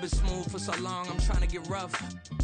been smooth for so long, I'm trying to get rough.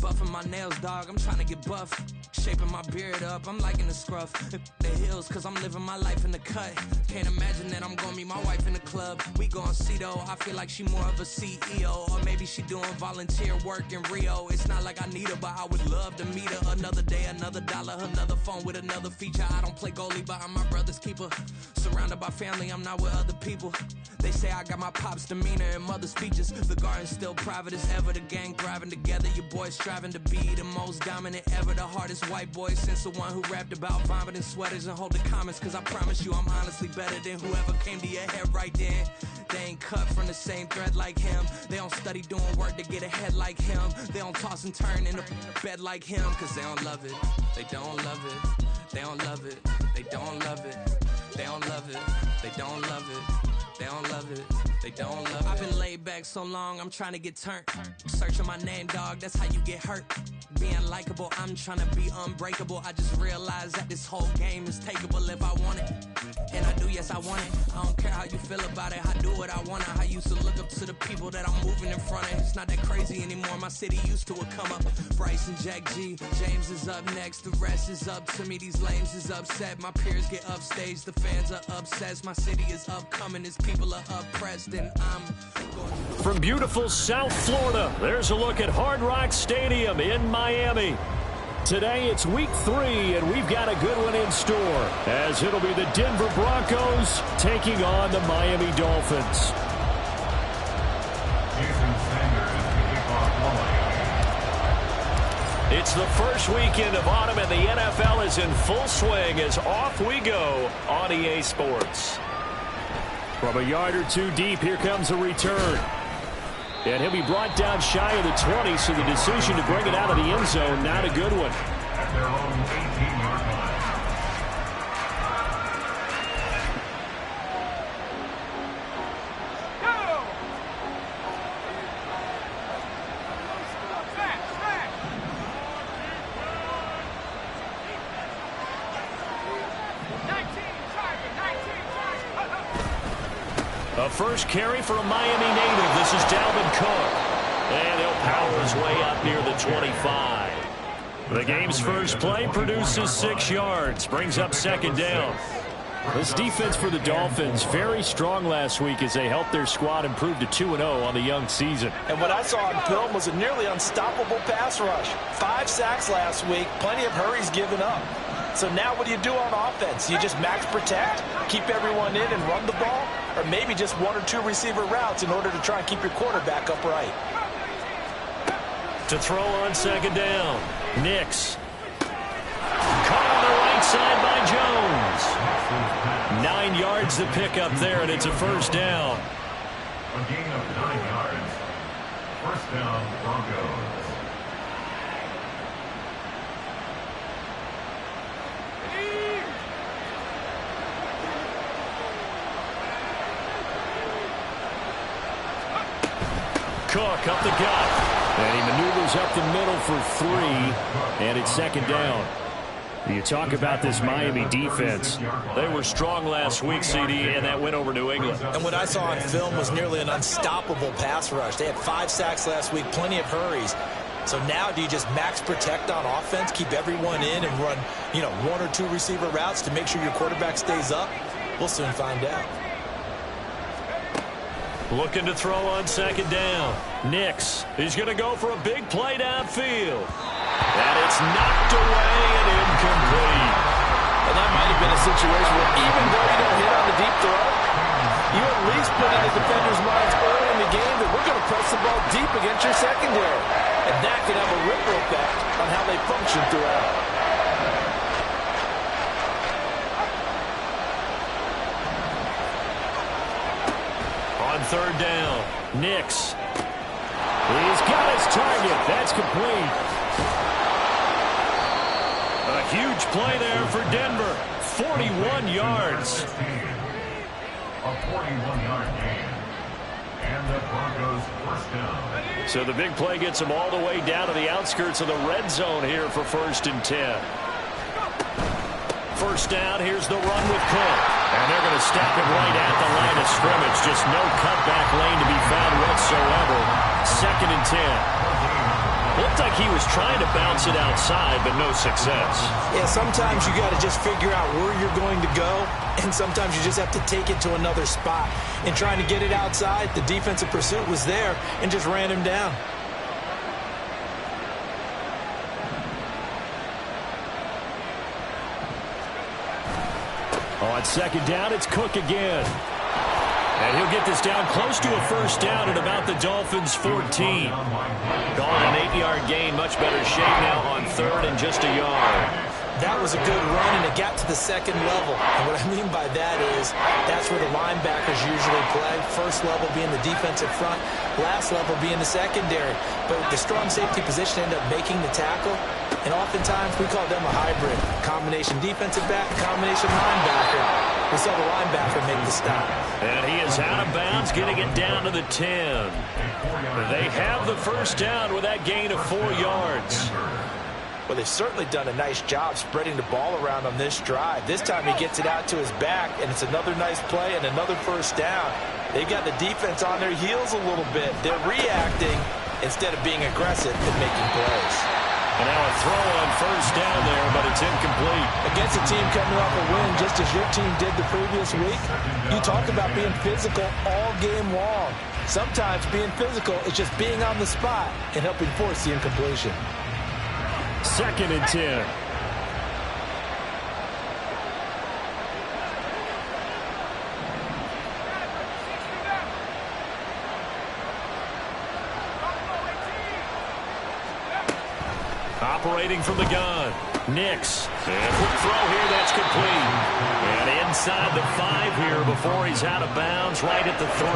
Buffing my nails, dog, I'm trying to get buff. Shaping my beard up, I'm liking the scruff. The hills, cause I'm living my life in the cut. Can't imagine that I'm gonna meet my wife in the club. We gon' see though, I feel like she more of a CEO. Or maybe she doing volunteer work in Rio. It's not like I need her, but I would love to meet her. Another day, another dollar, another phone with another feature. I don't play goalie, but I'm my brother's keeper. Surrounded by family, I'm not with other people. They say I got my pop's demeanor and mother's features. The garden's still private as ever. The gang thriving together. Your boys striving to be the most dominant ever. The hardest white boy since the one who rapped about vomiting sweaters and holding comments. Cause I promise you I'm honestly better than whoever came to your head right then. They ain't cut from the same thread like him. They don't study doing work to get ahead like him. They don't toss and turn in the bed like him. Cause they don't love it. They don't love it. They don't love it. They don't love it. They don't love it. They don't love it. They don't love it. They don't love it. I've been laid back so long, I'm trying to get turned. Searching my name, dog, that's how you get hurt. Being likable, I'm trying to be unbreakable. I just realized that this whole game is takeable if I want it. And I do, yes, I want it. I don't care how you feel about it. I do what I want. I used to look up to the people that I'm moving in front of. It's not that crazy anymore. My city used to it come up. Bryce and Jack G. James is up next. The rest is up to me. These lames is upset. My peers get upstaged. The fans are obsessed. My city is upcoming. Its people are oppressed. And I'm going. From beautiful South Florida, there's a look at Hard Rock Stadium in Miami. Today it's week 3, and we've got a good one in store, as it'll be the Denver Broncos taking on the Miami Dolphins. It's the first weekend of autumn, and the NFL is in full swing as off we go on EA Sports. From a yard or two deep, here comes a return. And he'll be brought down shy of the 20, so the decision to bring it out of the end zone, not a good one. At their own 18-yard line. A first carry for a Miami native. This is Dalvin Cook. And he'll power his way up near the 25. The game's first play produces 6 yards. Brings up second down. This defense for the Dolphins, very strong last week as they helped their squad improve to 2-0 on the young season. And what I saw on film was a nearly unstoppable pass rush. 5 sacks last week, plenty of hurries given up. So now what do you do on offense? You just max protect, keep everyone in and run the ball? Or maybe just 1 or 2 receiver routes in order to try and keep your quarterback upright? To throw on second down, Nix. Caught on the right side by Jones. 9 yards to pick up there, and it's a first down. A gain of 9 yards. First down, Broncos. Cook up the gut. And he maneuvers up the middle for 3. And it's second down. You talk about this Miami defense. They were strong last week, CD, and that went over New England. And what I saw on film was nearly an unstoppable pass rush. They had 5 sacks last week, plenty of hurries. So now do you just max protect on offense, keep everyone in and run, 1 or 2 receiver routes to make sure your quarterback stays up? We'll soon find out. Looking to throw on second down. Nix. He's going to go for a big play downfield. And it's knocked away and incomplete. And that might have been a situation where even though you don't hit on the deep throw, you at least put in the defender's minds early in the game that we're going to press the ball deep against your secondary. And that could have a ripple effect on how they function throughout. On third down, Nix. He's got his target. That's complete. A huge play there for Denver. 41 yards. A 41-yard gain. And the Broncos first down. So the big play gets them all the way down to the outskirts of the red zone here for 1st and 10. first down. Here's the run with Cook. And they're going to stop him right at the line of scrimmage. Just no cutback lane to be found whatsoever. 2nd and 10. Looked like he was trying to bounce it outside, but no success. Yeah, sometimes you got to just figure out where you're going to go, and sometimes you just have to take it to another spot. And trying to get it outside, the defensive pursuit was there and just ran him down. On 2nd down, it's Cook again. And he'll get this down close to a first down at about the Dolphins' 14. Gone an 8-yard gain. Much better shape now on 3rd and just a yard. That was a good run, and it got to the 2nd level. And what I mean by that is that's where the linebackers usually play. First level being the defensive front, last level being the secondary. But the strong safety position ended up making the tackle. And oftentimes we call them a hybrid. Combination defensive back, combination linebacker. We saw the linebacker make the stop. And he is out of bounds, getting it down to the 10. They have the first down with that gain of 4 yards. Well, they've certainly done a nice job spreading the ball around on this drive. This time he gets it out to his back, and it's another nice play and another first down. They've got the defense on their heels a little bit. They're reacting instead of being aggressive and making plays. And now a throw on first down there, but it's incomplete. Against a team coming off a win, just as your team did the previous week, you talk about being physical all game long. Sometimes being physical is just being on the spot and helping force the incompletion. 2nd and 10. Operating from the gun. Nix. And quick throw here, that's complete. And inside the 5 here before he's out of bounds, right at the 3.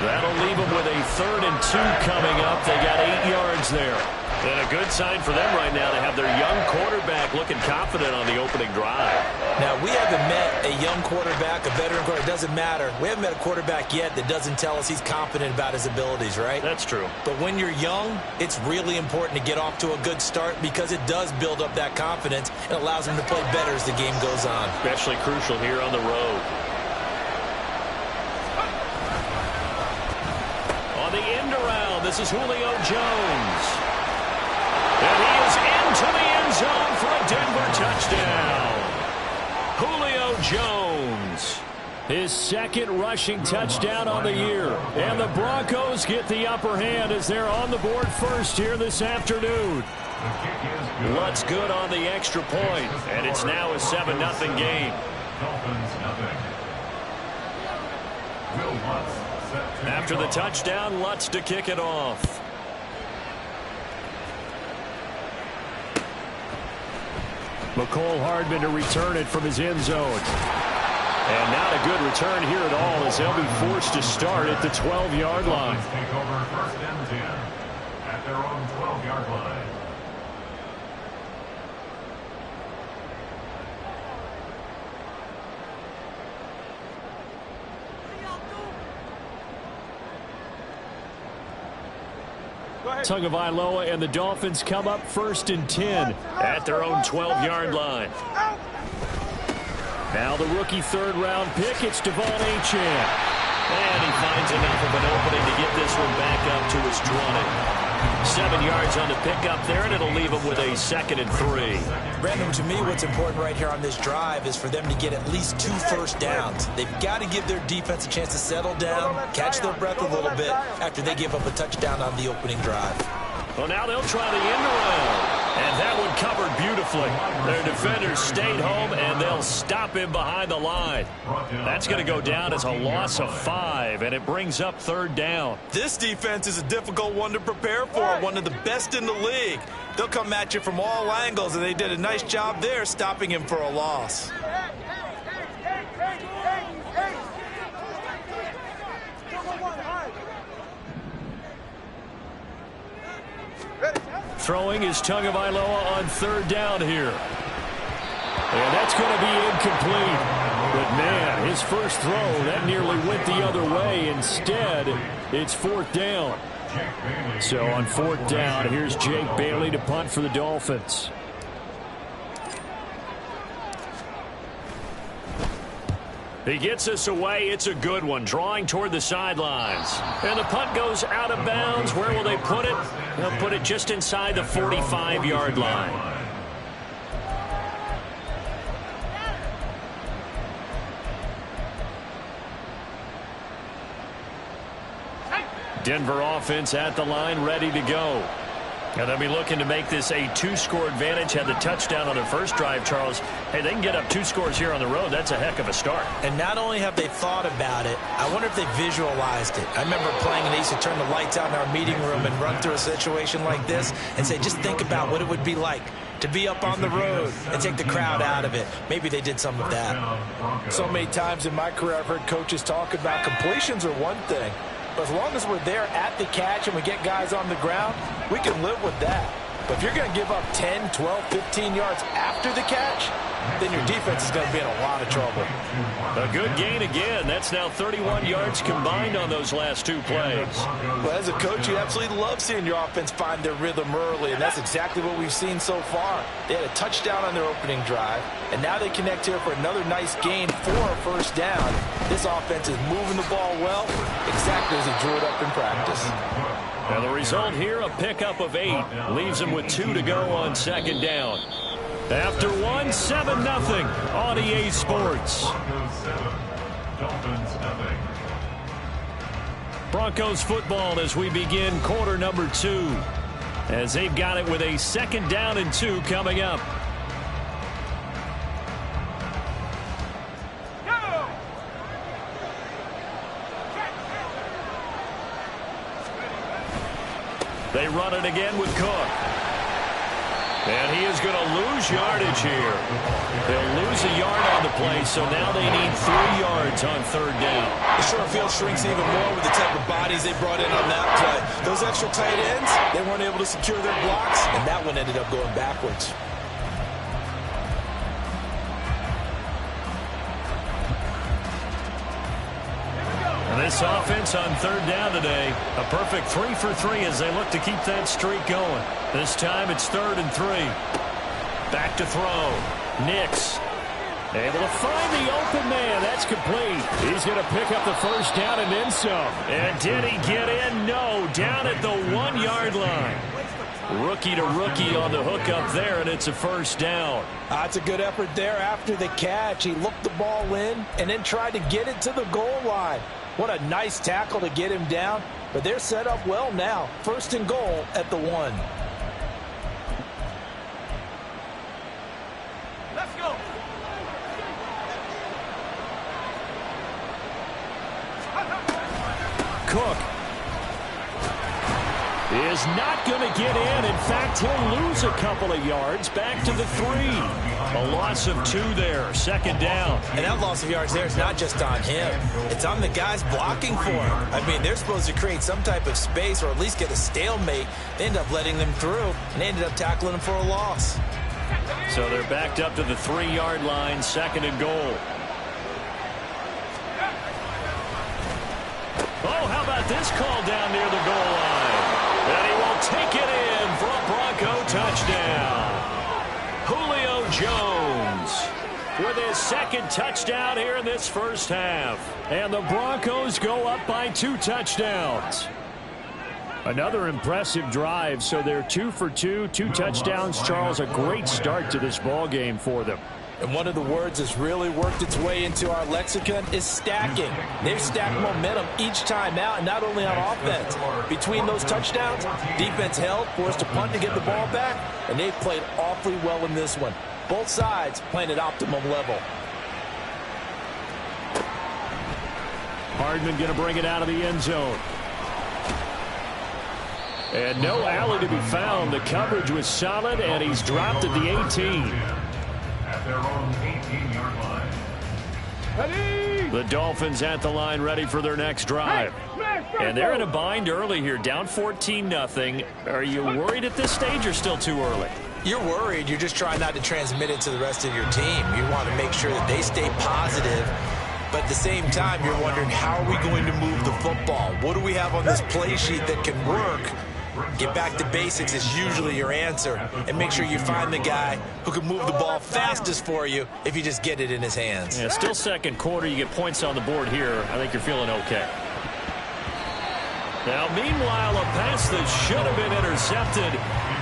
That'll leave him with a 3rd and 2 coming up. They got 8 yards there. And a good sign for them right now to have their young quarterback looking confident on the opening drive. Now, we haven't met a young quarterback, a veteran quarterback. It doesn't matter. We haven't met a quarterback yet that doesn't tell us he's confident about his abilities, right? That's true. But when you're young, it's really important to get off to a good start because it does build up that confidence and allows him to play better as the game goes on. Especially crucial here on the road. On the end around, this is Julio Jones. And he is into the end zone for a Denver touchdown. Julio Jones, his 2nd rushing touchdown on the year. And the Broncos get the upper hand as they're on the board first here this afternoon. Lutz good on the extra point, and it's now a 7-0 game. After the touchdown, Lutz to kick it off. McCole Hardman to return it from his end zone. And not a good return here at all as they'll be forced to start at the 12-yard line. Take over 1st and 10 at their own 12-yard line. Tagovailoa and the Dolphins come up 1st and 10 at their own 12-yard line. Now the rookie 3rd-round pick, it's Devon Achane. And he finds enough of an opening to get this one back up to his 20. 7 yards on the pickup there, and it'll leave him with a 2nd and 3. Brandon, to me, what's important right here on this drive is for them to get at least 2 first downs. They've got to give their defense a chance to settle down, catch their breath a little bit after they give up a touchdown on the opening drive. Well, now they'll try the end around. And that one covered beautifully. Their defenders stayed home, and they'll stop him behind the line. That's going to go down as a loss of 5, and it brings up 3rd down. This defense is a difficult one to prepare for, one of the best in the league. They'll come at you from all angles, and they did a nice job there stopping him for a loss. Throwing is Tagovailoa on 3rd down here. And that's going to be incomplete. But, man, his first throw, that nearly went the other way. Instead, it's 4th down. So on 4th down, here's Jake Bailey to punt for the Dolphins. He gets us away. It's a good one, drawing toward the sidelines. And the punt goes out of bounds. Where will they put it? They'll put it just inside the 45-yard line. Denver offense at the line, ready to go. And they'll be looking to make this a 2-score advantage. Had the touchdown on their first drive, Charles. Hey, they can get up 2 scores here on the road. That's a heck of a start. And not only have they thought about it, I wonder if they visualized it. I remember playing and they used to turn the lights out in our meeting room and run through a situation like this and say, just think about what it would be like to be up on the road and take the crowd out of it. Maybe they did some of that. So many times in my career, I've heard coaches talk about completions are one thing. But as long as we're there at the catch and we get guys on the ground, we can live with that. But if you're going to give up 10, 12, 15 yards after the catch, then your defense is going to be in a lot of trouble. A good gain again. That's now 31 yards combined on those last 2 plays. Well, as a coach, you absolutely love seeing your offense find their rhythm early, and that's exactly what we've seen so far. They had a touchdown on their opening drive, and now they connect here for another nice gain for a first down. This offense is moving the ball well, exactly as he drew it up in practice. Now the result here, a pickup of 8. Leaves them with 2 to go on second down. After 1, 7-0 on EA Sports. Broncos football as we begin quarter number 2. As they've got it with a 2nd down and 2 coming up. They run it again with Cook. And he is going to lose yardage here. They'll lose a yard on the play, so now they need 3 yards on 3rd down. The short field shrinks even more with the type of bodies they brought in on that play. Those extra tight ends, they weren't able to secure their blocks, and that one ended up going backwards. This offense on 3rd down today, a perfect 3 for 3 as they look to keep that streak going. This time it's 3rd and 3. Back to throw. Nix able to find the open man. That's complete. He's going to pick up the first down and then some. And did he get in? No. Down at the 1-yard line. Rookie to rookie on the hook up there, and it's a first down. That's a good effort there after the catch. He looked the ball in and then tried to get it to the goal line. What a nice tackle to get him down. But they're set up well now. 1st and goal at the 1. Let's go. Cook is not going to get in. In fact, he'll lose a couple of yards back to the 3. A loss of 2 there, 2nd down. And that loss of yards there is not just on him. It's on the guys blocking for him. I mean, they're supposed to create some type of space or at least get a stalemate. They end up letting them through, and they ended up tackling him for a loss. So they're backed up to the 3-yard line, 2nd and goal. Oh, how about this call down near the goal line? And he will take it in for a Bronco touchdown. Julio Jones with his 2nd touchdown here in this first half. And the Broncos go up by 2 touchdowns. Another impressive drive, so they're 2 for 2, 2 touchdowns. Charles, a great start to this ball game for them. And one of the words that's really worked its way into our lexicon is stacking. They've stacked momentum each time out, and not only on offense. Between those touchdowns, defense held, forced a punt to get the ball back, and they've played awfully well in this one. Both sides playing at optimum level. Hardman going to bring it out of the end zone. And no alley to be found. The coverage was solid, and he's dropped at the 18. At their own 18-yard line. Ready. The Dolphins at the line, ready for their next drive. And they're in a bind early here, down 14-0. Are you worried at this stage or still too early? You're worried. You're just trying not to transmit it to the rest of your team. You want to make sure that they stay positive. But at the same time, you're wondering, how are we going to move the football? What do we have on this play sheet that can work Get back to basics is usually your answer, and make sure you find the guy who can move the ball fastest for you if you just get it in his hands. Yeah, still second quarter. You get points on the board here. I think you're feeling okay. Now, meanwhile, a pass that should have been intercepted,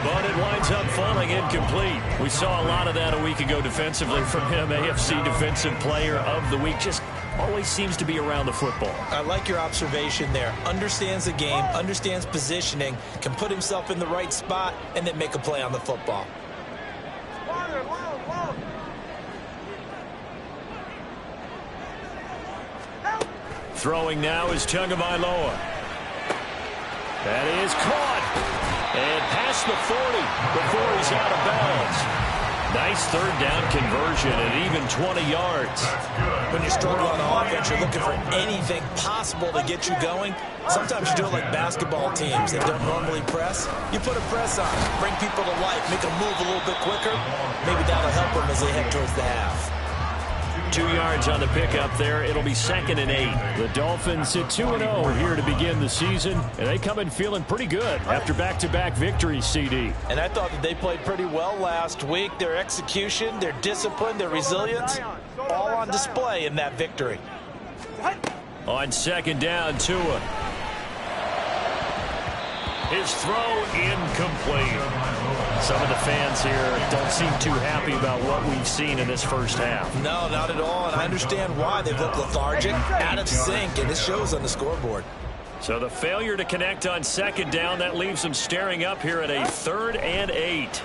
but it winds up falling incomplete. We saw a lot of that a week ago defensively from him. AFC Defensive Player of the Week. Just always seems to be around the football. I like your observation there. Understands the game, understands positioning, can put himself in the right spot, and then make a play on the football. Throwing now is Tagovailoa. That is caught. And past the 40 before he's out of bounds. Nice third down conversion at even 20 yards. When you struggle on offense, you're looking for anything possible to get you going. Sometimes you do it like basketball teams that don't normally press. You put a press on, bring people to life, make them move a little bit quicker. Maybe that'll help them as they head towards the half. 2 yards on the pickup there. It'll be 2nd and 8. The Dolphins sit 2-0 here to begin the season, and they come in feeling pretty good after back-to-back victories, CD. And I thought that they played pretty well last week. Their execution, their discipline, their resilience, all on display in that victory. On 2nd down, Tua. His throw incomplete. Some of the fans here don't seem too happy about what we've seen in this first half. No, not at all, and I understand why. They've looked lethargic, out of sync, and it shows on the scoreboard. So the failure to connect on 2nd down, that leaves them staring up here at a 3rd and 8.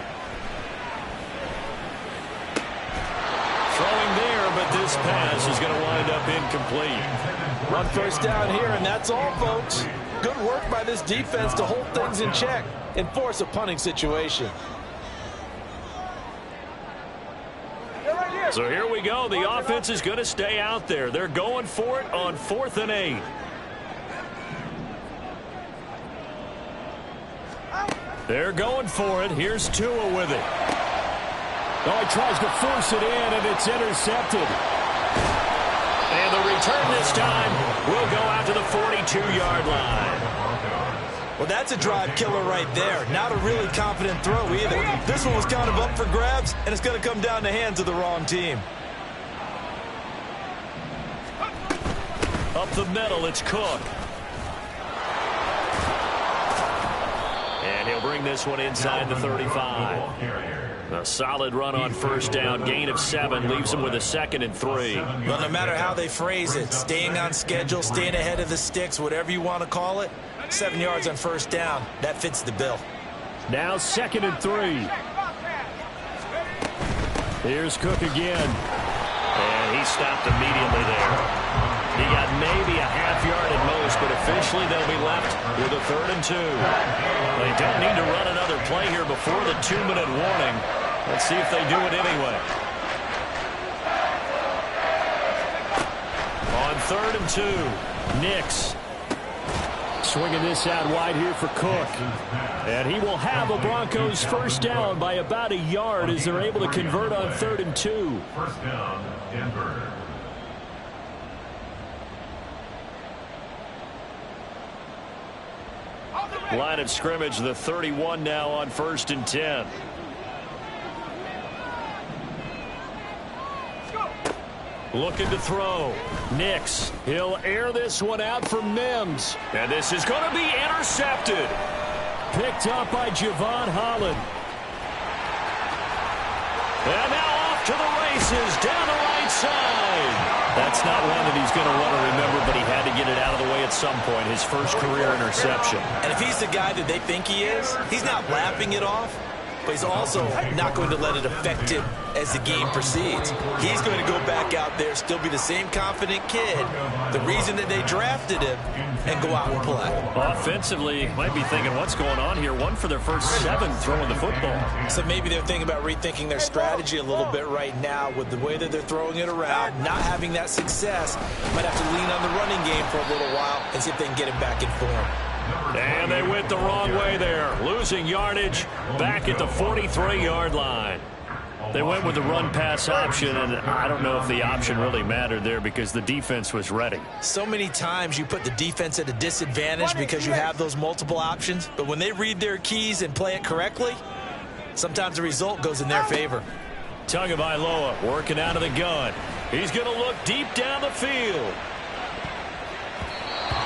Throwing there, but this pass is going to wind up incomplete. 1 first down here, and that's all, folks. Good work by this defense to hold things in check and force a punting situation. So here we go. The offense is going to stay out there. They're going for it on 4th and 8. They're going for it. Here's Tua with it. Oh, he tries to force it in, and it's intercepted. And the return this time will go out to the 42-yard line. Well, that's a drive killer right there. Not a really confident throw either. This one was kind of up for grabs, and it's going to come down the hands of the wrong team. Up the middle, it's Cook. And he'll bring this one inside the 35. A solid run on 1st down. Gain of 7 leaves him with a 2nd and 3. Well, no matter how they phrase it, staying on schedule, staying ahead of the sticks, whatever you want to call it, 7 yards on 1st down, that fits the bill. Now 2nd and 3. Here's Cook again. And he stopped immediately there. He got maybe a half yard at most, but officially they'll be left with a 3rd and 2. They don't need to run another play here before the 2-minute warning. Let's see if they do it anyway. On 3rd and 2, Nix. Swinging this out wide here for Cook. And he will have a Broncos 1st down by about a yard as they're able to convert on 3rd and 2. 1st down, Denver. Line of scrimmage, the 31 now on 1st and 10. Looking to throw. Nix. He'll air this one out for Mims. And this is going to be intercepted. Picked up by Javon Holland. And now off to the races down the right side. That's not one that he's going to want to remember, but he had to get it out of the way at some point. His first career interception. And if he's the guy that they think he is, he's not laughing it off, but he's also not going to let it affect him as the game proceeds. He's going to go back out there, still be the same confident kid, the reason that they drafted him, and go out and play. Offensively, might be thinking, what's going on here? 1 for their first 7 throwing the football. So maybe they're thinking about rethinking their strategy a little bit right now with the way that they're throwing it around, not having that success. Might have to lean on the running game for a little while and see if they can get him back in form. And they went the wrong way there. Losing yardage back at the 43-yard line. They went with the run-pass option, and I don't know if the option really mattered there because the defense was ready. So many times you put the defense at a disadvantage because you have those multiple options, but when they read their keys and play it correctly, sometimes the result goes in their favor. Tagovailoa working out of the gun. He's going to look deep down the field.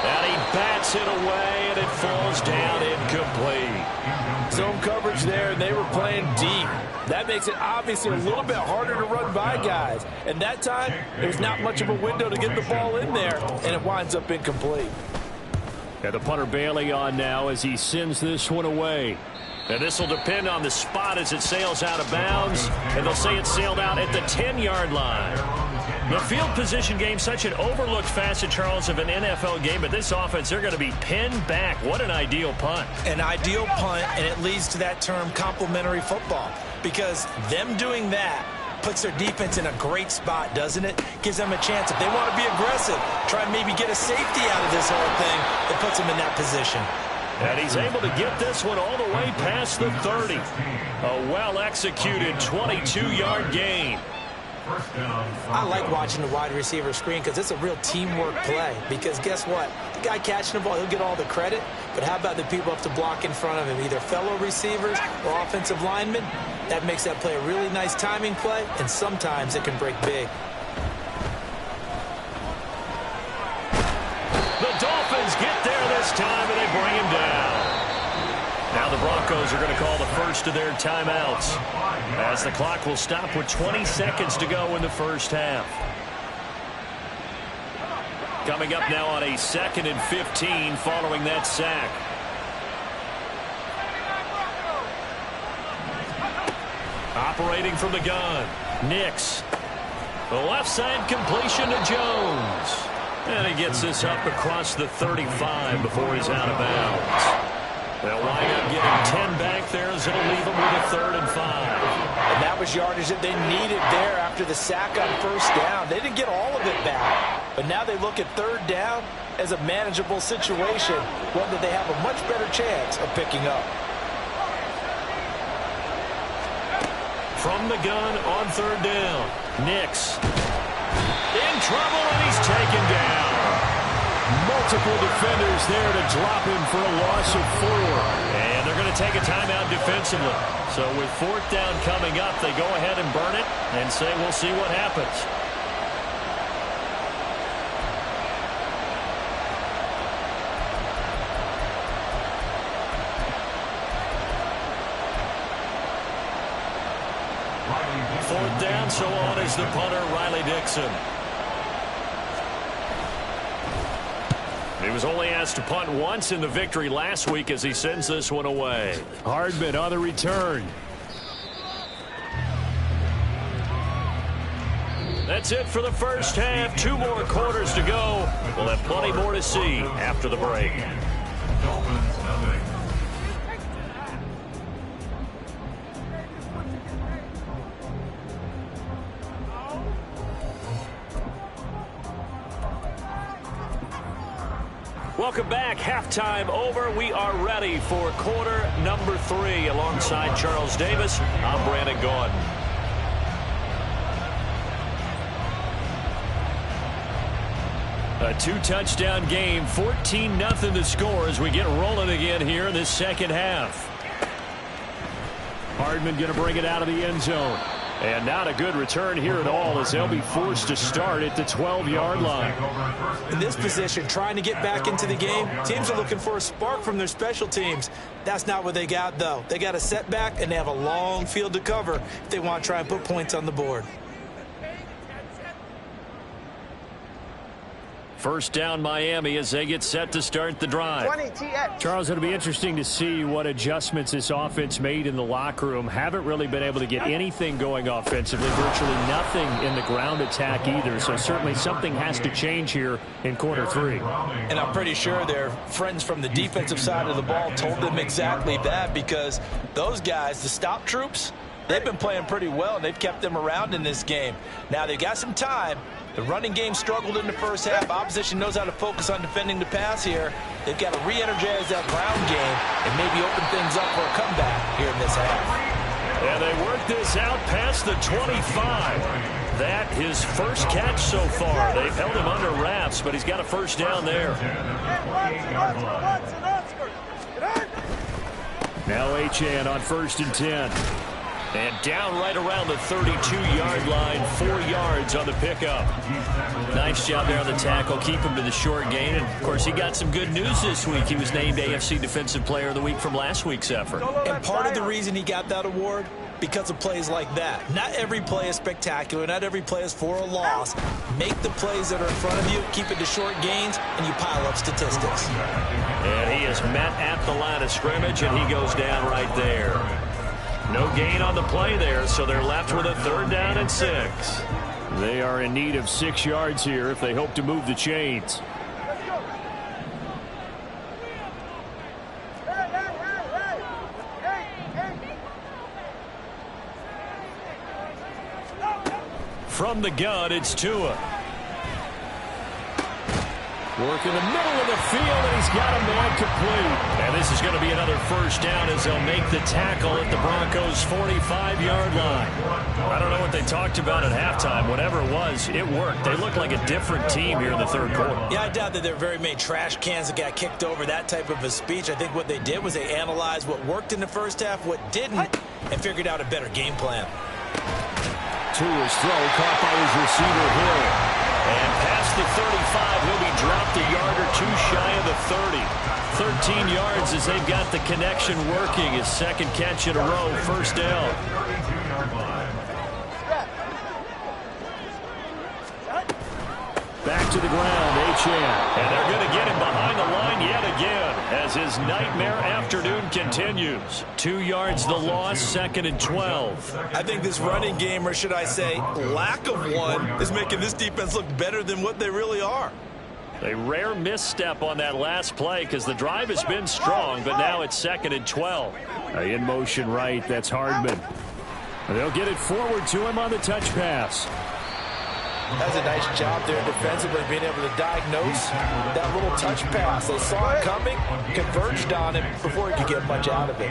And he bats it away, and it falls down incomplete. Zone coverage there, and they were playing deep. That makes it obviously a little bit harder to run by guys. And that time, there's not much of a window to get the ball in there, and it winds up incomplete. And the punter Bailey on now as he sends this one away. And this will depend on the spot as it sails out of bounds. And they'll say it sailed out at the 10-yard line. The field position game, such an overlooked facet, Charles, of an NFL game. But this offense, they're going to be pinned back. What an ideal punt. An ideal punt, and it leads to that term complementary football. Because them doing that puts their defense in a great spot, doesn't it? Gives them a chance. If they want to be aggressive, try and maybe get a safety out of this whole thing, it puts them in that position. And he's able to get this one all the way past the 30. A well-executed 22-yard gain. I like watching the wide receiver screen because it's a real teamwork play. Because guess what? The guy catching the ball, he'll get all the credit. But how about the people up to block in front of him, either fellow receivers or offensive linemen? That makes that play a really nice timing play, and sometimes it can break big. The Dolphins get there this time, and they bring him down. Now the Broncos are going to call the first of their timeouts as the clock will stop with 20 seconds to go in the first half. Coming up now on a 2nd and 15 following that sack. Operating from the gun, Nix. The left side completion to Jones. And he gets this up across the 35 before he's out of bounds. They'll wind up getting 10 back there as it'll leave them with a 3rd and 5. And that was yardage that they needed there after the sack on first down. They didn't get all of it back. But now they look at 3rd down as a manageable situation, one that they have a much better chance of picking up. From the gun on 3rd down, Nix. In trouble, and he's taken down. Multiple defenders there to drop him for a loss of 4. And they're going to take a timeout defensively. So with 4th down coming up, they go ahead and burn it and say we'll see what happens. Fourth down, so on is the punter, Riley Dixon. He was only asked to punt once in the victory last week as he sends this one away. Hardman on the return. That's it for the first half. 2 more quarters to go. We'll have plenty more to see after the break. Welcome back. Halftime over. We are ready for quarter number 3. Alongside Charles Davis, I'm Brandon Gordon. A 2-touchdown game, 14-0 the score as we get rolling again here in this second half. Hardman going to bring it out of the end zone. And not a good return here at all as they'll be forced to start at the 12-yard line. In this position, trying to get back into the game, teams are looking for a spark from their special teams. That's not what they got, though. They got a setback, and they have a long field to cover if they want to try and put points on the board. First down Miami as they get set to start the drive. Charles, it'll be interesting to see what adjustments this offense made in the locker room. Haven't really been able to get anything going offensively, virtually nothing in the ground attack either. So certainly something has to change here in quarter 3. And I'm pretty sure their friends from the defensive side of the ball told them exactly that, because those guys, the stop troops, they've been playing pretty well, and they've kept them around in this game. Now they've got some time. The running game struggled in the first half. Opposition knows how to focus on defending the pass here. They've got to re-energize that ground game and maybe open things up for a comeback here in this half. And they work this out past the 25. That his first catch so far. They've held him under wraps, but he's got a first down there. Now Achane on 1st and 10. And down right around the 32-yard line, 4 yards on the pickup. Nice job there on the tackle. Keep him to the short gain. And, of course, he got some good news this week. He was named AFC Defensive Player of the Week from last week's effort. And part of the reason he got that award, because of plays like that. Not every play is spectacular. Not every play is for a loss. Make the plays that are in front of you, keep it to short gains, and you pile up statistics. And he is met at the line of scrimmage, and he goes down right there. No gain on the play there, so they're left with a 3rd down and 6. They are in need of 6 yards here if they hope to move the chains. From the gun, it's Tua. Work in the middle of the field, and he's got a man complete. And this is going to be another first down as they'll make the tackle at the Broncos' 45-yard line. I don't know what they talked about at halftime. Whatever it was, it worked. They look like a different team here in the 3rd quarter. Yeah, I doubt that there are very many trash cans that got kicked over, that type of a speech. I think what they did was they analyzed what worked in the first half, what didn't, and figured out a better game plan. Tua's throw caught by his receiver Hill. And past the 35, he'll be dropped a yard or 2 shy of the 30. 13 yards as they've got the connection working. His 2nd catch in a row, first down. Back to the ground, Achane. And they're going to get him behind the line yet again as his nightmare afternoon continues. 2 yards the loss, 2nd and 12. I think this running game, or should I say lack of one, is making this defense look better than what they really are. A rare misstep on that last play because the drive has been strong, but now it's 2nd and 12. In motion right, that's Hardman. They'll get it forward to him on the touch pass. That's a nice job there defensively, being able to diagnose that little touch pass. They saw it coming, converged on him before he could get much out of it.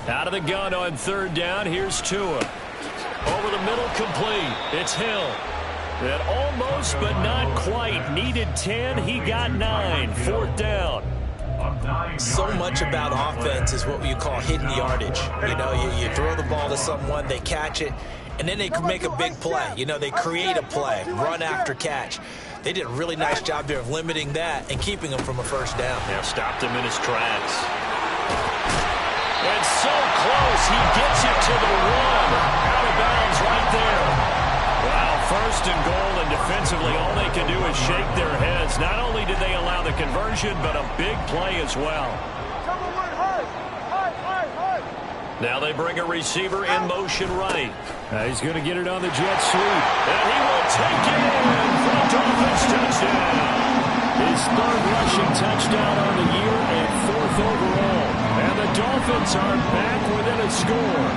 Out of the gun on 3rd down, here's Tua. Over the middle, complete. It's Hill. That almost, but not quite. Needed 10, he got 9. 4th down. So much about offense is what you call hidden yardage. You know, you throw the ball to someone, they catch it, and then they can make a big play. You know, they create a play, run after catch. They did a really nice job there of limiting that and keeping him from a first down. Yeah, stopped him in his tracks. And so close, he gets it to the 1. Out of bounds right there. Wow, 1st and goal, and defensively all they can do is shake their heads. Not only did they allow the conversion, but a big play as well. Now they bring a receiver in motion right. He's going to get it on the jet sweep. And he will take it in for a Dolphins touchdown. His 3rd rushing touchdown on the year and 4th overall. And the Dolphins are back within a score.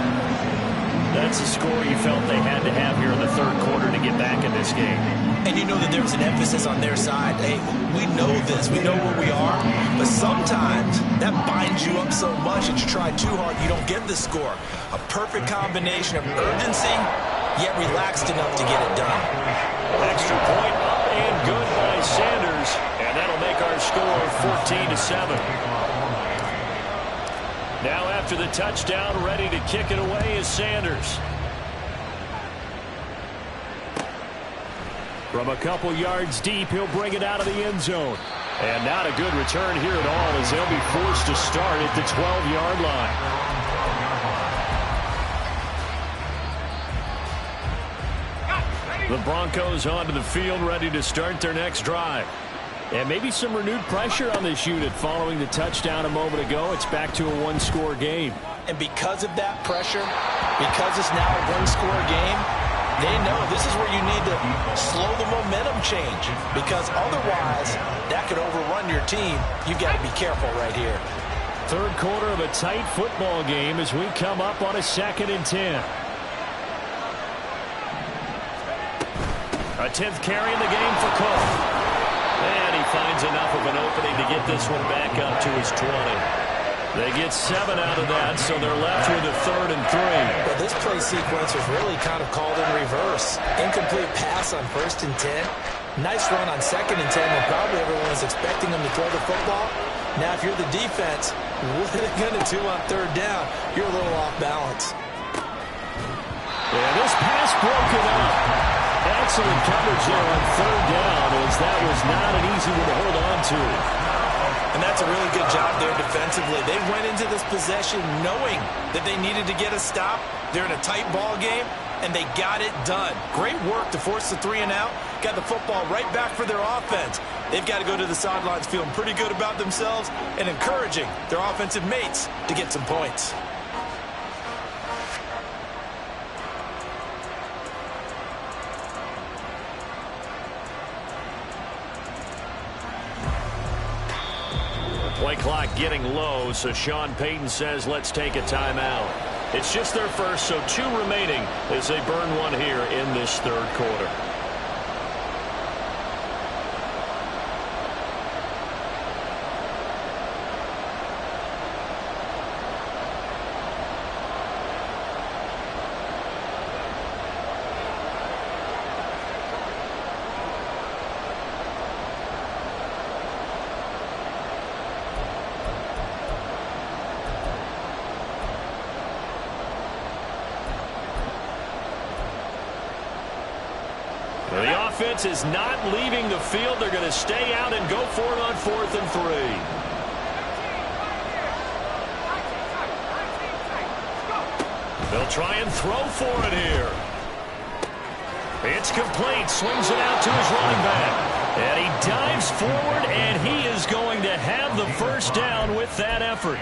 That's a score you felt they had to have here in the 3rd quarter to get back in this game. And you know that there was an emphasis on their side. Hey, we know this. We know where we are. But sometimes that binds you up so much that you try too hard, you don't get the score. A perfect combination of urgency, yet relaxed enough to get it done. Extra point up and good by Sanders. And that'll make our score 14-7. Now after the touchdown, ready to kick it away is Sanders. From a couple yards deep, he'll bring it out of the end zone. And not a good return here at all as they'll be forced to start at the 12-yard line. The Broncos onto the field, ready to start their next drive. And maybe some renewed pressure on this unit following the touchdown a moment ago. It's back to a 1-score game. And because of that pressure, because it's now a 1-score game, they know this is where you need to slow the momentum change. Because otherwise, that could overrun your team. You've got to be careful right here. 3rd quarter of a tight football game as we come up on a 2nd and 10. A 10th carry in the game for Cook. And he finds enough of an opening to get this one back up to his 20. They get 7 out of that, so they're left with a 3rd and 3. Well, this play sequence was really kind of called in reverse. Incomplete pass on 1st and 10. Nice run on 2nd and 10 when probably everyone was expecting them to throw the football. Now, if you're the defense, what are they going to do on 3rd down? You're a little off balance. Yeah, this pass broken up. Excellent coverage there on 3rd down, as that was not an easy one to hold on to. And that's a really good job there defensively. They went into this possession knowing that they needed to get a stop. They're in a tight ball game, and they got it done. Great work to force the 3 and out. Got the football right back for their offense. They've got to go to the sidelines feeling pretty good about themselves and encouraging their offensive mates to get some points. Play clock getting low, so Sean Payton says let's take a timeout. It's just their first, so 2 remaining as they burn one here in this 3rd quarter. The offense is not leaving the field. They're going to stay out and go for it on 4th and 3. They'll try and throw for it here. It's complete. Swings it out to his running back. And he dives forward, and he is going to have the 1st down with that effort.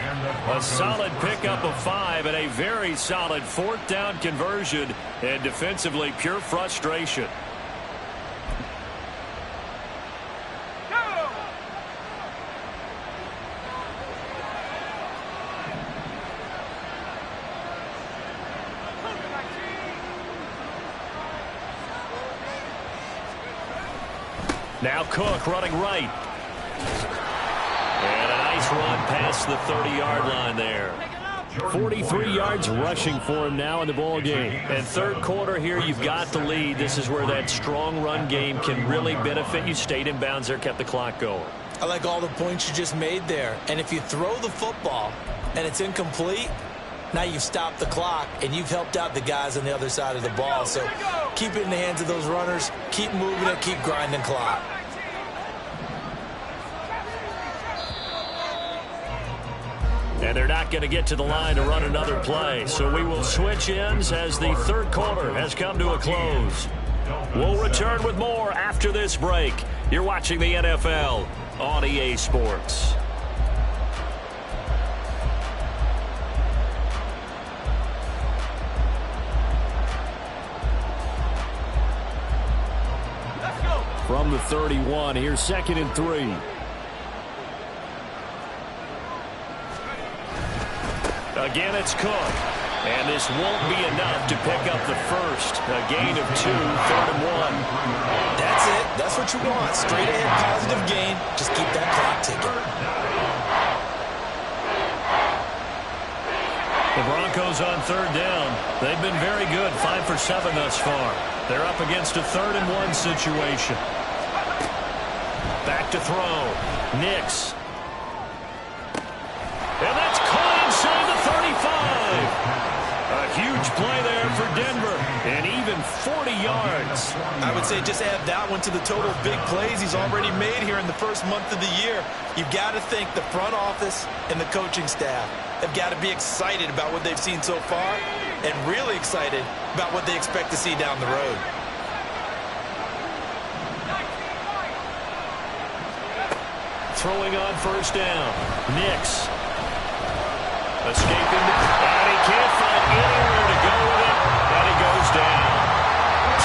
A solid pickup of 5 and a very solid 4th down conversion. And defensively, pure frustration. Now Cook running right. And a nice run past the 30-yard line there. 43 yards rushing for him now in the ball game. And 3rd quarter here, you've got the lead. This is where that strong run game can really benefit you. Stayed in bounds there, kept the clock going. I like all the points you just made there. And if you throw the football and it's incomplete, now you've stopped the clock and you've helped out the guys on the other side of the ball. So keep it in the hands of those runners. Keep moving it. Keep grinding clock. And they're not going to get to the line to run another play. So we will switch ends as the 3rd quarter has come to a close. We'll return with more after this break. You're watching the NFL on EA Sports. From the 31, here's 2nd and 3. Again, it's Cook. And this won't be enough to pick up the 1st. A gain of 2, 3rd and 1. That's it. That's what you want. Straight ahead, positive gain. Just keep that clock ticking. The Broncos on 3rd down. They've been very good, 5 for 7 thus far. They're up against a 3rd and 1 situation. Back to throw. Nix. And that's caught inside the 35. A huge play there for Denver. And even 40 yards. I would say just add that one to the total big plays he's already made here in the first month of the year. You've got to think the front office and the coaching staff have got to be excited about what they've seen so far and really excited about what they expect to see down the road. Throwing on 1st down. Nix. Escaping. And he can't find anywhere to go with it. And he goes down.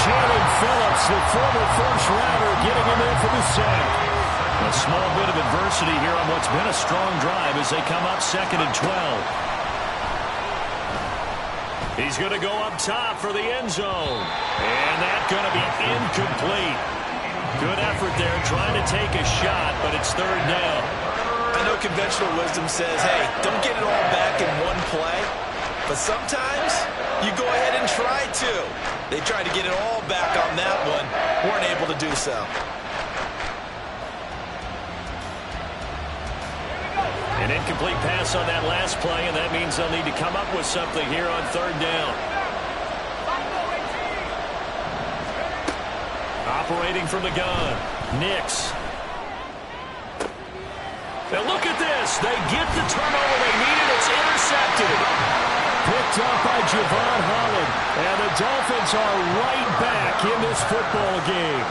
Jalen Phillips, the former 1st-rounder, getting him in for the sack. A small bit of adversity here on what's been a strong drive as they come up 2nd and 12. He's going to go up top for the end zone. And that's going to be incomplete. Good effort there trying to take a shot, but it's 3rd down. I know conventional wisdom says, hey, don't get it all back in one play. But sometimes you go ahead and try to. They tried to get it all back on that one. Weren't able to do so. An incomplete pass on that last play, and that means they'll need to come up with something here on third down. Operating from the gun, Nix. Now look at this. They get the turnover they needed. It's intercepted. Picked up by Javon Holland. And the Dolphins are right back in this football game.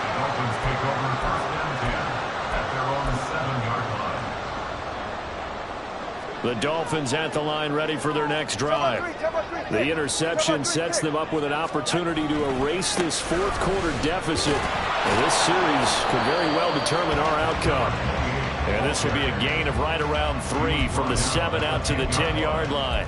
The Dolphins take over first and 10 at their own 7-yard line. The Dolphins at the line ready for their next drive. The interception sets them up with an opportunity to erase this fourth quarter deficit. And this series could very well determine our outcome. And this will be a gain of right around 3 from the 7 out to the 10-yard line.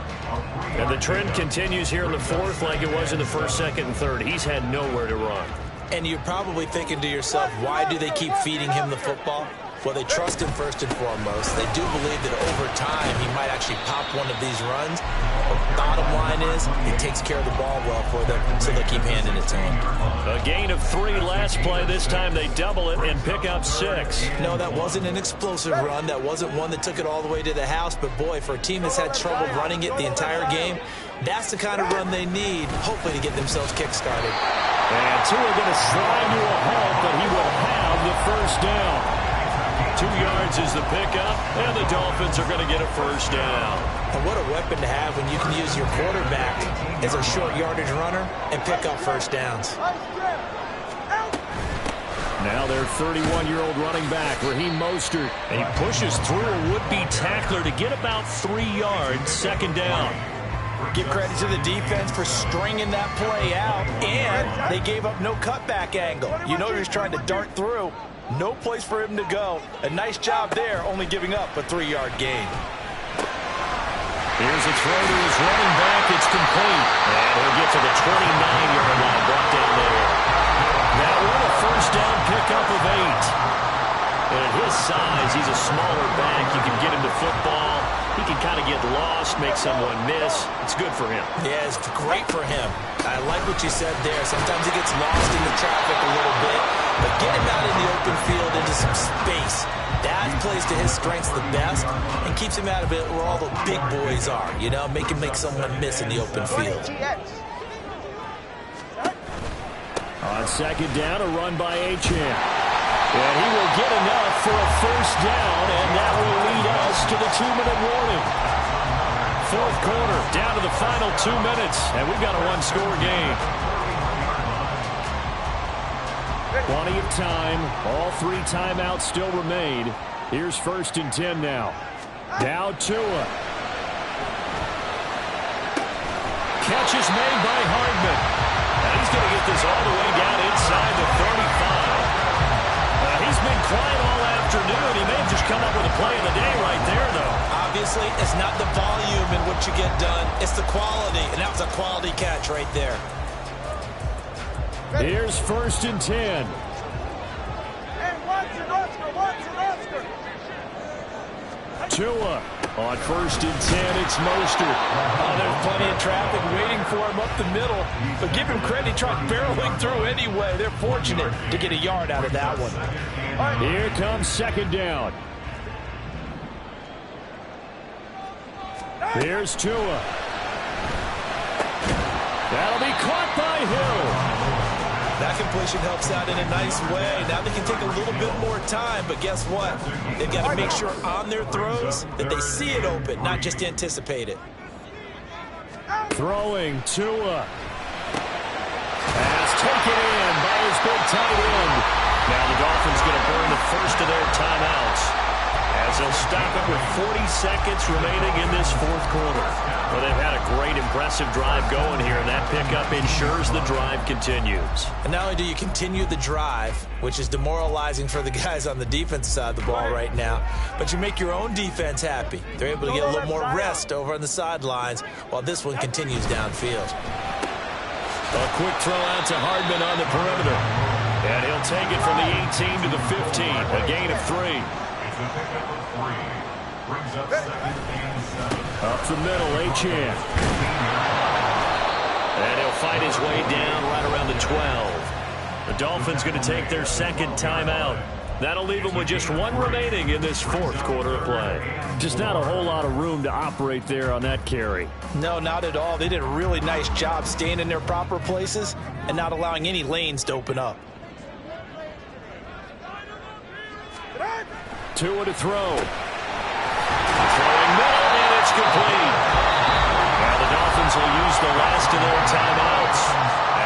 And the trend continues here in the fourth like it was in the first, second, and third. He's had nowhere to run. And you're probably thinking to yourself, why do they keep feeding him the football? Well, they trust him first and foremost. They do believe that over time he might actually pop one of these runs. But bottom line is he takes care of the ball well for them, so they keep handing it to him. A gain of 3 last play. This time they double it and pick up 6. No, that wasn't an explosive run. That wasn't one that took it all the way to the house. But, boy, for a team that's had trouble running it the entire game, that's the kind of run they need, hopefully, to get themselves kick-started. And Tua going to slide to a halt, but he will have the first down. 2 yards is the pickup, and the Dolphins are going to get a first down. And what a weapon to have when you can use your quarterback as a short yardage runner and pick up first downs. Now their 31-year-old running back, Raheem Mostert. And he pushes through a would-be tackler to get about 3 yards, second down. Give credit to the defense for stringing that play out, and they gave up no cutback angle. You know he was trying to dart through. No place for him to go. A nice job there, only giving up a 3-yard gain. Here's a throw to his running back. It's complete. And he'll get to the 29-yard line, brought down there. That one, a first down pickup of 8. And at his size, he's a smaller back. You can get him to football. He can kind of get lost, make someone miss. It's good for him. Yeah, it's great for him. I like what you said there. Sometimes he gets lost in the traffic a little bit. But get him out in the open field into some space. That plays to his strengths the best and keeps him out of it where all the big boys are. You know, make someone miss in the open field. On second down, a run by Achane. And he will get enough for a first down, and that will lead us to the 2-minute warning. Fourth quarter, down to the final 2 minutes, and we've got a one-score game. Plenty of time. All 3 timeouts still remain. Here's first and 10 now. Now Tua. Catch is made by Hardman. Now he's going to get this all the way down inside the 35. He's been quiet all afternoon. He may have just come up with a play of the day right there, though. Obviously, it's not the volume in what you get done. It's the quality, and that was a quality catch right there. Here's first and 10. Tua on first and 10. It's Mostert. Oh, there's plenty of traffic waiting for him up the middle. But give him credit, he tried barreling through anyway. They're fortunate to get a yard out of that one. Here comes second down. Here's Tua. That'll be caught by Hill. That completion helps out in a nice way. Now they can take a little bit more time, but guess what? They've got to make sure on their throws that they see it open, not just anticipate it. Throwing Tua. Pass taken in by his big tight end. Now the Dolphins going to burn the first of their timeouts as they'll stop it with 40 seconds remaining in this fourth quarter. Well, they've had a great, impressive drive going here, and that pickup ensures the drive continues. And not only do you continue the drive, which is demoralizing for the guys on the defense side of the ball right now, but you make your own defense happy. They're able to get a little more rest over on the sidelines while this one continues downfield. A quick throw out to Hardman on the perimeter. And he'll take it from the 18 to the 15, a gain of 3. It's a pickup of 3. Brings up 2nd and 7. Up the middle, Achan. And he'll fight his way down right around the 12. The Dolphins going to take their second timeout. That'll leave them with just 1 remaining in this 4th quarter of play. Just not a whole lot of room to operate there on that carry. No, not at all. They did a really nice job staying in their proper places and not allowing any lanes to open up. 2 to throw. Throwing middle, and it's complete. Now the Dolphins will use the last of their timeouts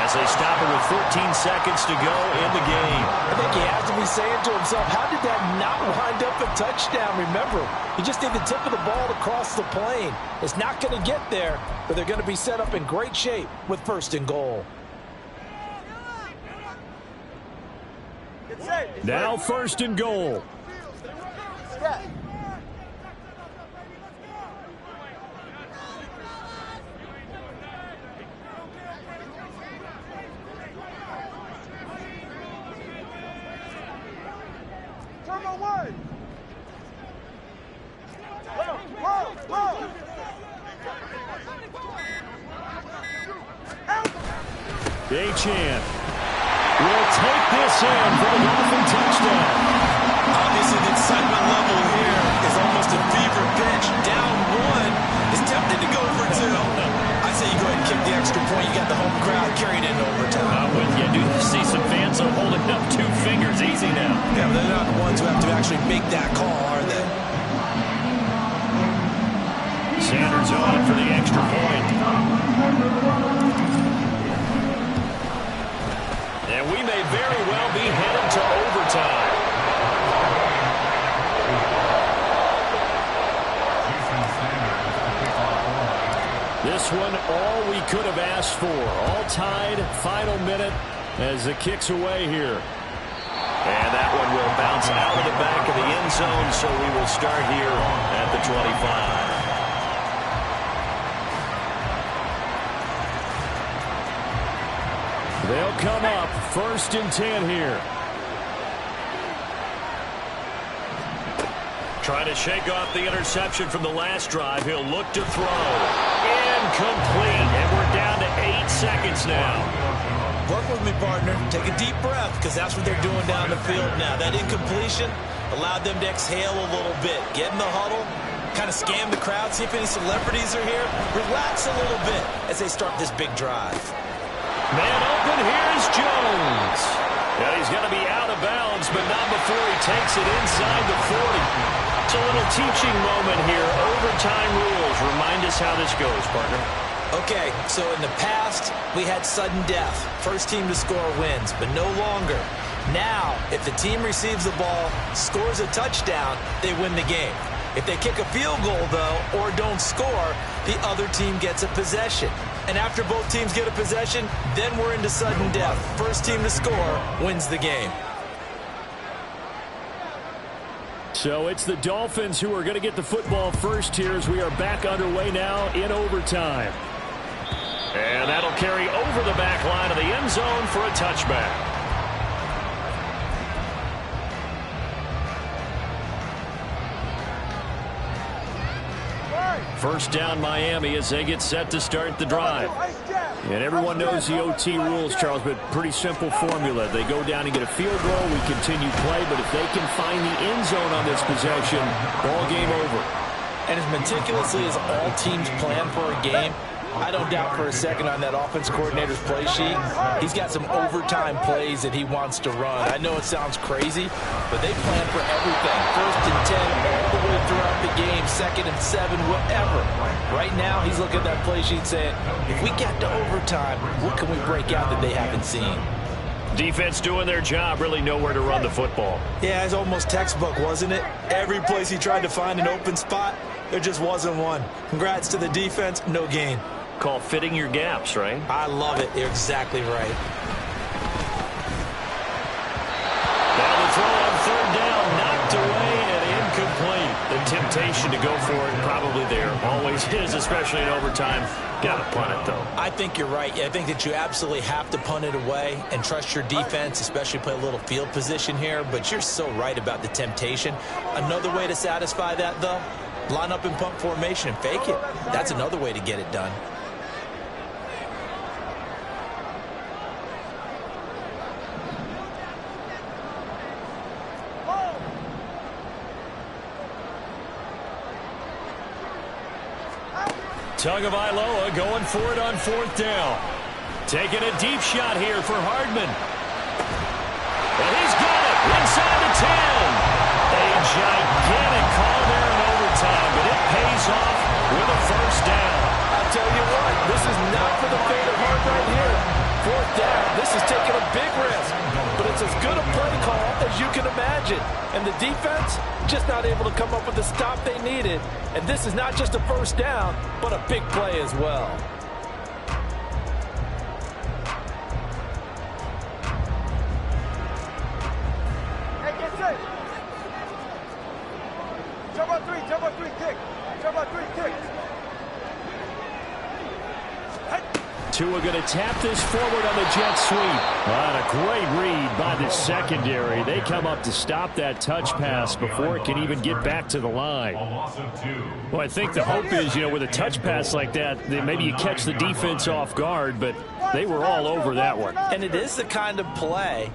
as they stop it with 14 seconds to go in the game. I think he has to be saying to himself, how did that not wind up a touchdown? Remember, you just need the tip of the ball to cross the plane. It's not going to get there, but they're going to be set up in great shape with 1st and goal. Now 1st and goal. Achan will take this in for the Dolphin touchdown. Obviously, the excitement level here is almost a fever pitch. Down 1 is tempted to go for 2. I say you go ahead and kick the extra point. You got the home crowd carried into overtime. I'm with you. Do you see some fans are holding up 2 fingers? Easy now. Yeah, but they're not the ones who have to actually make that call, are they? Sanders on for the extra point. And we may very well be headed to overtime. This one, all we could have asked for. All tied, final minute as it kicks away here. And that one will bounce out of the back of the end zone, so we will start here at the 25. They'll come up 1st and 10 here. Trying to shake off the interception from the last drive. He'll look to throw. Incomplete. And we're down to 8 seconds now. Work with me, partner. Take a deep breath, because that's what they're doing down the field now. That incompletion allowed them to exhale a little bit. Get in the huddle, kind of scan the crowd, see if any celebrities are here. Relax a little bit as they start this big drive. Man open, here's Jones. Yeah, he's going to be out of bounds, but not before he takes it inside the 40. It's a little teaching moment here. Overtime rules. Remind us how this goes, partner. Okay, so in the past, we had sudden death. 1st team to score wins, but no longer. Now, if the team receives the ball, scores a touchdown, they win the game. If they kick a field goal, though, or don't score, the other team gets a possession. And after both teams get a possession, then we're into sudden death. 1st team to score wins the game. So it's the Dolphins who are going to get the football first here as we are back underway now in overtime. And that'll carry over the back line of the end zone for a touchback. First down Miami as they get set to start the drive. And everyone knows the OT rules, Charles, but pretty simple formula. They go down and get a field goal, we continue play, but if they can find the end zone on this possession, ball game over. And as meticulously as all teams plan for a game, I don't doubt for a second on that offense coordinator's play sheet, he's got some overtime plays that he wants to run. I know it sounds crazy, but they plan for everything. 1st and 10 all the way throughout the game, 2nd and 7, whatever. Right now, he's looking at that play sheet saying, if we get to overtime, what can we break out that they haven't seen? Defense doing their job, really nowhere to run the football. Yeah, it's almost textbook, wasn't it? Every place he tried to find an open spot, there just wasn't one. Congrats to the defense, no gain. Called fitting your gaps, right? I love it. You're exactly right. Now the throw on 3rd down, knocked away and incomplete. The tip temptation to go for it probably there. Always is, especially in overtime. Got to punt it, though. I think you're right. I think that you absolutely have to punt it away and trust your defense, especially play a little field position here. But you're so right about the temptation. Another way to satisfy that, though, line up in punt formation and fake it. That's another way to get it done. Tagovailoa going for it on 4th down. Taking a deep shot here for Hardman. And he's got it inside the 10. A gigantic call there in overtime, but it pays off with a first down. I'll tell you what, this is not for the faint of heart right here. 4th down, this is taking a big risk, but it's as good a play call as you can imagine. And the defense just not able to come up with the stop they needed. And this is not just a first down, but a big play as well. Hey, get set. Jump on three, kick. Jump on three, kick. Tua going to tap this forward on the jet sweep. A great read by the secondary. They come up to stop that touch pass before it can even get back to the line. Well, I think the hope is, with a touch pass like that, maybe you catch the defense off guard, but they were all over that one. And it is the kind of play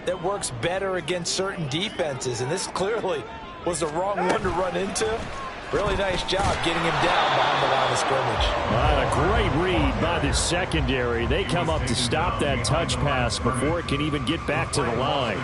that works better against certain defenses, and this clearly was the wrong one to run into. Really nice job getting him down behind the line of scrimmage. A great read by the secondary. They come up to stop that touch pass before it can even get back to the line.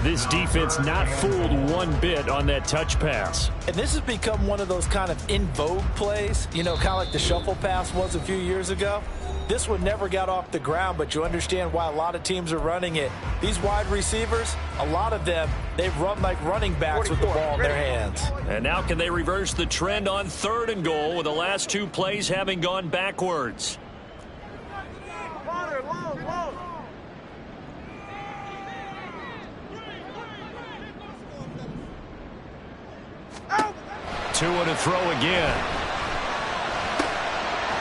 This defense not fooled one bit on that touch pass. And this has become one of those kind of in vogue plays, kind of like the shuffle pass was a few years ago. This one never got off the ground, but you understand why a lot of teams are running it. These wide receivers, a lot of them, they run like running backs with the ball in their hands. And now can they reverse the trend on 3rd and goal with the last 2 plays having gone backwards? Tua to throw again.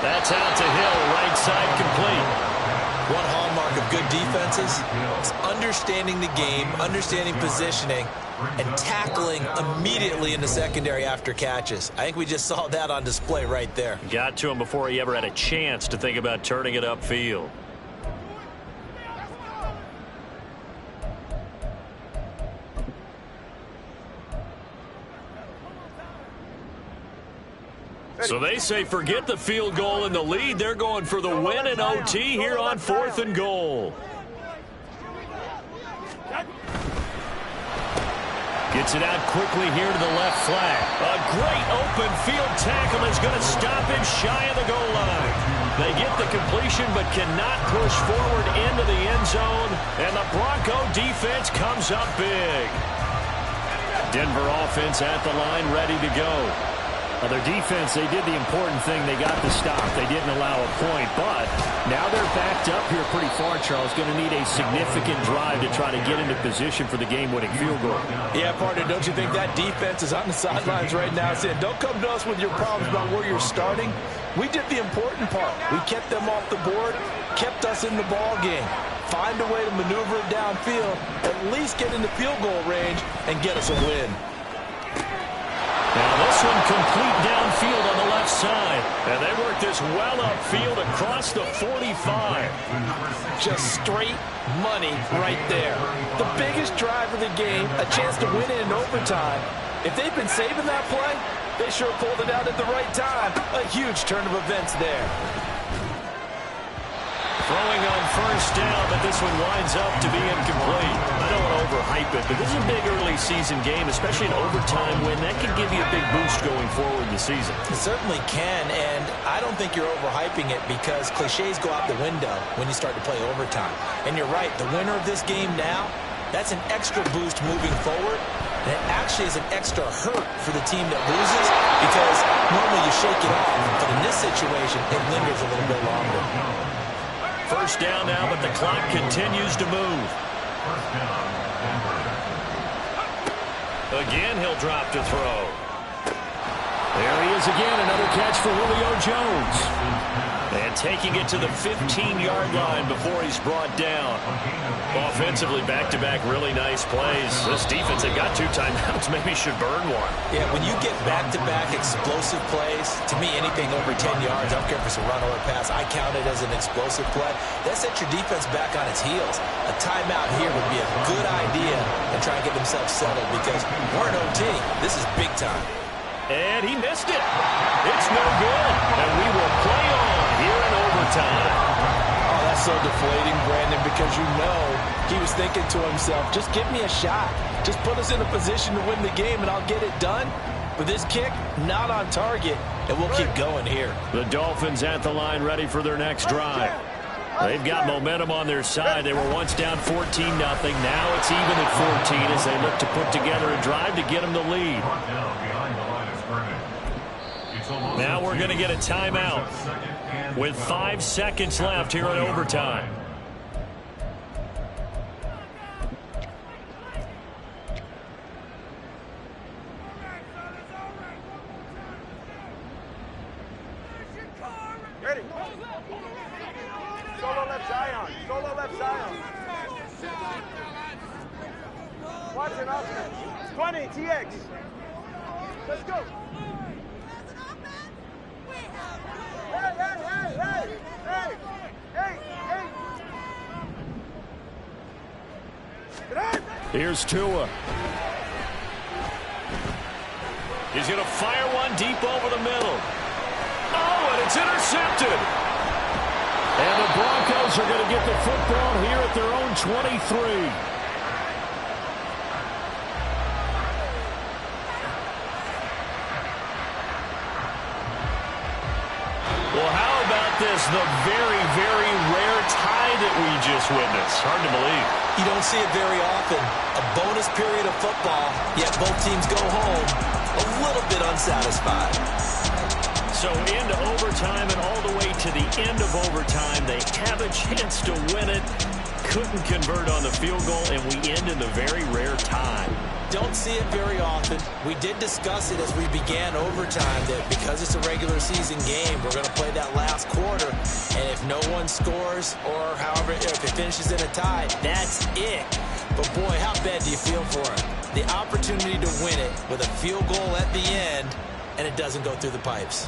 That's out to Hill, right side complete. One hallmark of good defenses is understanding the game, understanding positioning, and tackling immediately in the secondary after catches. I think we just saw that on display right there. Got to him before he ever had a chance to think about turning it upfield. So they say forget the field goal and the lead. They're going for the win in OT here on 4th and goal. Gets it out quickly here to the left flag. A great open field tackle is going to stop him shy of the goal line. They get the completion but cannot push forward into the end zone. And the Bronco defense comes up big. Denver offense at the line ready to go. Their defense, they did the important thing. They got the stop. They didn't allow a point, but now they're backed up here pretty far, Charles. Going to need a significant drive to try to get into position for the game-winning field goal. Yeah, partner, don't you think that defense is on the sidelines right now saying, don't come to us with your problems about where you're starting. We did the important part. We kept them off the board, kept us in the ball game. Find a way to maneuver it downfield, at least get into field goal range, and get us a win. Now this one complete downfield on the left side. And they work this well upfield across the 45. Just straight money right there. The biggest drive of the game, a chance to win it in overtime. If they've been saving that play, they sure pulled it out at the right time. A huge turn of events there. Throwing on first down, but this one winds up to be incomplete. I don't want to overhype it, but this is a big early season game, especially an overtime win. That can give you a big boost going forward in the season. It certainly can, and I don't think you're overhyping it because cliches go out the window when you start to play overtime. And you're right, the winner of this game now, that's an extra boost moving forward. And it actually is an extra hurt for the team that loses because normally you shake it off, but in this situation, it lingers a little bit longer. First down now, but the clock continues to move. Again, he'll drop to throw. There he is again, another catch for Julio Jones. And taking it to the 15-yard line before he's brought down. Offensively, back-to-back really nice plays. This defense, they've got 2 timeouts, maybe should burn one. Yeah, when you get back-to-back explosive plays, to me, anything over 10 yards, I don't care if it's a run or a pass, I count it as an explosive play. That sets your defense back on its heels. A timeout here would be a good idea and try and get themselves settled because we're in OT. This is big time. And he missed it. It's no good. And we will play on here in overtime. Oh, that's so deflating, Brandon, because you know he was thinking to himself, just give me a shot. Just put us in a position to win the game, and I'll get it done. But this kick, not on target, and we'll keep going here. The Dolphins at the line ready for their next drive. They've got momentum on their side. They were once down 14-0. Now it's even at 14 as they look to put together a drive to get them the lead. Now we're going to get a timeout with 5 seconds left here in overtime. Ready. Solo left Zion. Solo left Zion. Watch an offense. 20, TX. Let's go. Here's Tua. He's going to fire one deep over the middle. Oh, and it's intercepted. And the Broncos are going to get the football here at their own 23. Well, how about this? The very, very rare tie that we just witnessed. Hard to believe. You don't see it very often. A bonus period of football, yet both teams go home a little bit unsatisfied. So into overtime and all the way to the end of overtime, they have a chance to win it. Couldn't convert on the field goal, and we end in the very rare tie. Don't see it very often. We did discuss it as we began overtime that because it's a regular season game, we're going to play that last quarter. And if no one scores or however, if it finishes in a tie, that's it. But boy, how bad do you feel for him? The opportunity to win it with a field goal at the end, and it doesn't go through the pipes.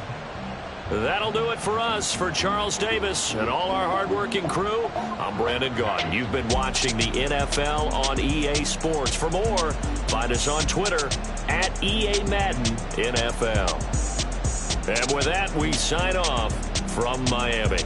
That'll do it for us. For Charles Davis and all our hardworking crew, I'm Brandon Gaudin. You've been watching the NFL on EA Sports. For more, find us on Twitter at EA Madden NFL. And with that, we sign off from Miami.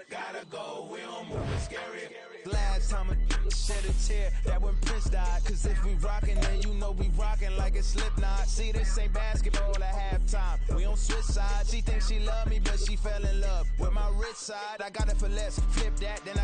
Gotta go, we don't move it scary. Last time a shed a tear, that when Prince died. Cause if we rockin', then you know we rockin' like a Slipknot. See, this ain't basketball at halftime. We on switch sides. She thinks she love me, but she fell in love with my rich side. I got it for less, flip that, then I